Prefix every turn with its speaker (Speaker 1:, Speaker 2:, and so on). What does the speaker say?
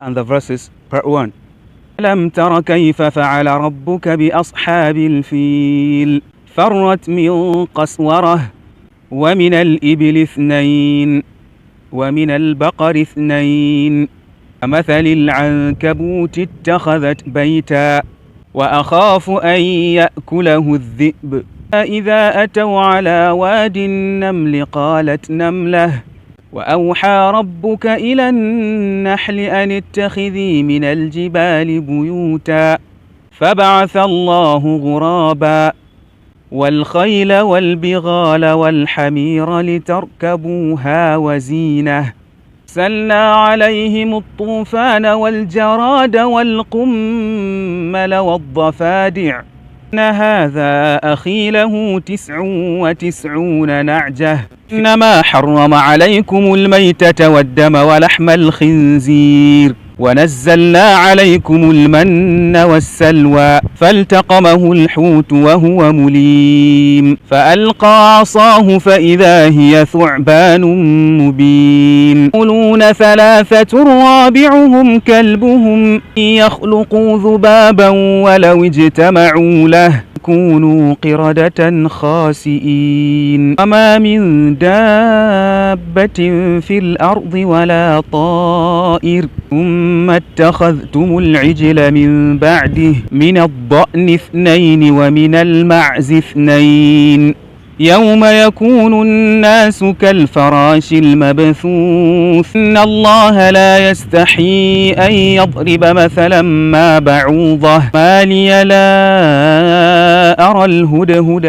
Speaker 1: And the verses, part 1. ألم تر كيف فعل ربك بأصحاب الفيل فرت من قسورة ومن الإبل 2 ومن البقر 2 كمثل العنكبوت اتخذت بيتا وأخاف أن يأكله الذئب إذا أتوا على واد النمل قالت نملة وأوحى ربك إلى النحل أن اتخذي من الجبال بيوتا فبعث الله غرابا والخيل والبغال والحمير لتركبوها وزينة سلنا عليهم الطوفان والجراد والقمل والضفادع إن هذا أخي له 99 نعجة إنما حرم عليكم الميتة والدم ولحم الخنزير ونزلنا عليكم المن والسلوى فالتقمه الحوت وهو مليم فألقى عصاه فإذا هي ثعبان مبين يقولون 3 رابعهم كلبهم يخلقوا ذبابا ولو اجتمعوا له كونوا قردة خاسئين وما من دابة في الأرض ولا طائر ثم اتخذتم العجل من بعده من الضأن 2 ومن المعز 2 يوم يكون الناس كالفراش المبثوث إن الله لا يستحيي أن يضرب مثلا ما بعوضة ما لي لا أرى الهدهد